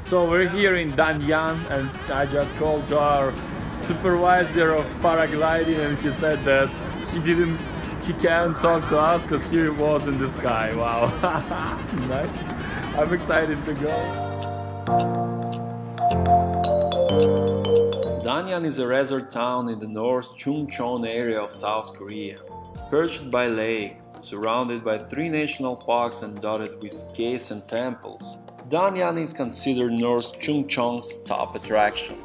So we're here in Danyang, and I just called to our supervisor of paragliding, and he said that he can't talk to us because he was in the sky. Wow. Nice. I'm excited to go. Danyang is a resort town in the North Chungcheon area of South Korea. Perched by lake, surrounded by 3 national parks and dotted with caves and temples, Danyang is considered North Chungcheon's top attraction.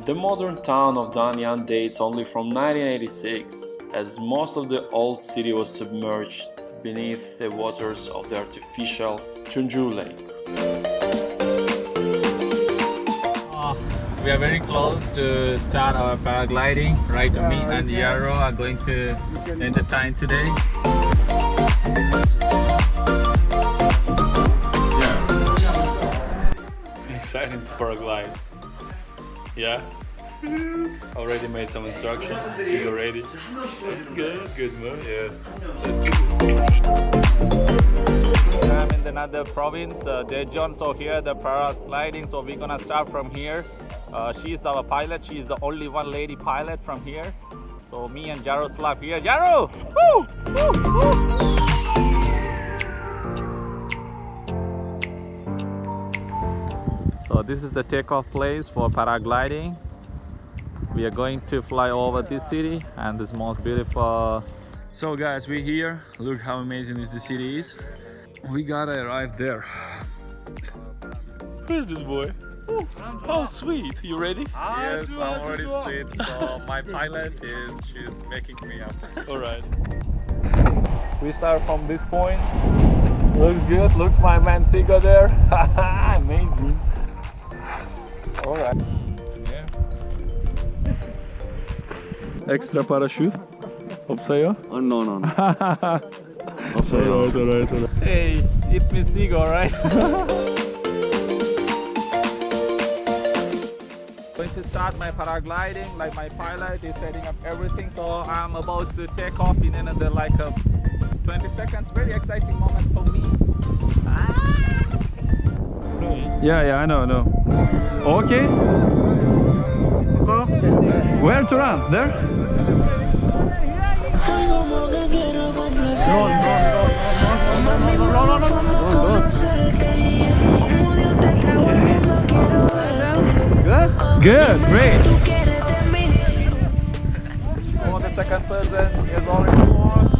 The modern town of Danyang dates only from 1986, as most of the old city was submerged beneath the waters of the artificial Chunju Lake. We are very close to start our paragliding. Right, me and Yaro are going to entertain today. Exciting to paraglide. Yeah? Yes. Already made some instructions. See you ready. It's good. Good move. Yes. I'm in another province, Daejeon. So here the paragliding. So we're gonna start from here. She's our pilot. She's the only one lady pilot from here. So me and Jaroslav here. Jaro! Woo! Woo! Woo! So this is the takeoff place for paragliding. We are going to fly over this city and this most beautiful. So guys, we're here. Look how amazing the city is. We gotta arrive there. Who is this boy? Oh, sweet. You ready? Yes, I'm already sweet. So my pilot she's making me up. Alright. We start from this point. Looks good. Looks my man Sigo there. Amazing. Alright. Yeah. Extra parachute? Opsayo? Oh, no. Upside down. Alright. Hey, it's me Sigo, right? Going to start my paragliding. Like my pilot is setting up everything, so I'm about to take off in another 20 seconds. Very exciting moment for me. Yeah, I know. Okay. Where to run? There? Good, great. For the second person is already on.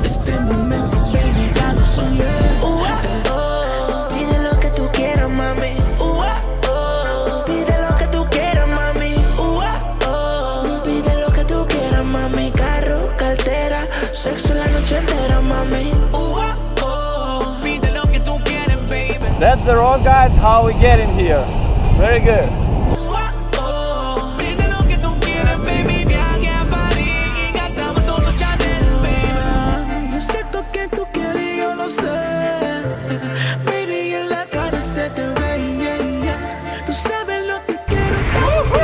Este momento, baby, ya no soñé. Pide lo que tú quieras, mami. Pide lo que tú quieras, mami. Pide lo que tú quieras, mami. Carro, cartera, sexo la noche entera, mami. Pide lo que tú quieras, baby. That's the road, guys, how we get in here. Very good. Pide lo que tú quieras, baby. Viaje a París y gastamos todo Chanel, baby. Yo sé lo que tú quieres y yo lo sé. Baby, en la cara se te ve, yeah. Tú sabes lo que quiero también.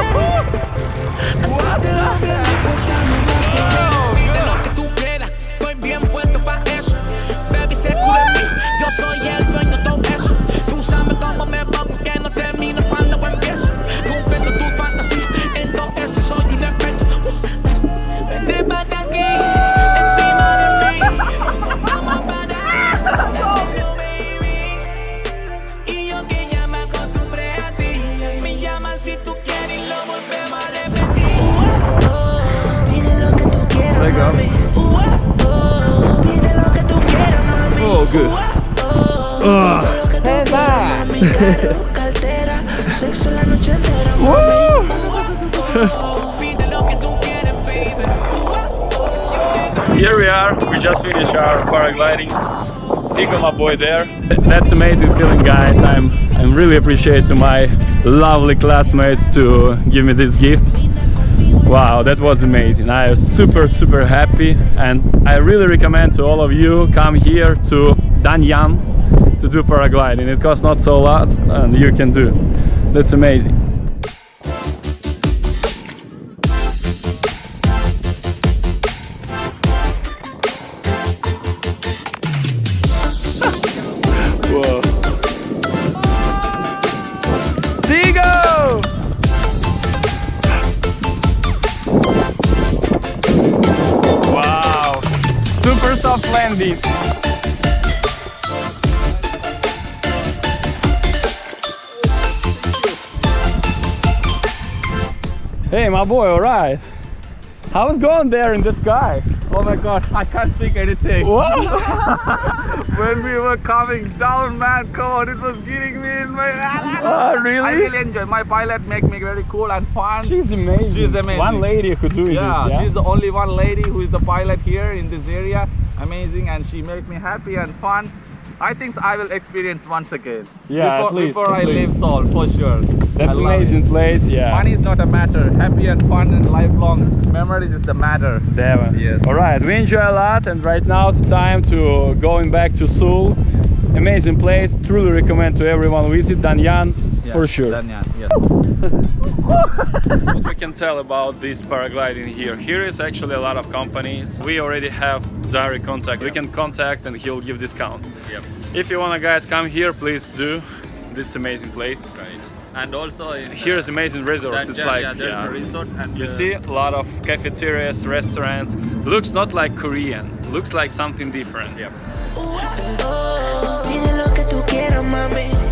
Hacértelo bien y cuéntame más. Pide lo que tú quieras, estoy bien puesto pa' eso. Baby, se cuida de mí, yo soy el dueño de todo eso. Tú sabes cómo me pongo, que no termino cuando empiezo. Cumpliendo tus fantasías, en todo eso soy un experto. Vente para aquí, encima de mí. Vamos para hacerlo, baby. Y yo que ya me acostumbré a ti. Me llamas si tú quieres y lo volvemos a repetir. Pide lo que tú quieras, mami. Pide lo que tú quieras, mami. Oh, good. Mami, carro, cartera, sexo la noche entera, mami. Pide lo que tú quieres, baby. Here we are. We just finished our paragliding. Sigo, my boy, there. That's amazing feeling, guys. I'm really appreciate to my lovely classmates to give me this gift. Wow, that was amazing. I was super happy, and I really recommend to all of you come here to Danyang to do paragliding. It costs not so lot, and you can do. That's amazing. landing. Hey, my boy, all right. How's going there in the sky? Oh my god, I can't speak anything. What? When we were coming down, man, come on, it was getting me in my... Really? I really enjoy. My pilot make me very cool and fun. She's amazing. She's amazing. One lady who doing Yeah, this, yeah? she's the only one lady who is the pilot here in this area. Amazing, and she make me happy and fun. I think I will experience once again. Yeah, before, at least. Before I leave Seoul, for sure. That's amazing place, yeah. Money is not a matter. Happy and fun and lifelong memories is the matter. Devon. Yes. All right, we enjoy a lot, and right now it's time to going back to Seoul. Amazing place. Truly recommend to everyone visit Danyang for sure. Danyang, yes. What we can tell about this paragliding here? Here is actually a lot of companies. We already have direct contact. We can contact and he'll give discount. Yep. If you wanna guys come here, please do. It's amazing place. Right. And also Here is amazing resort. It's like there's a resort and you see a lot of cafeterias, restaurants. Looks not like Korean. Looks like something different. Yep. Pide lo que tú quieras, mami.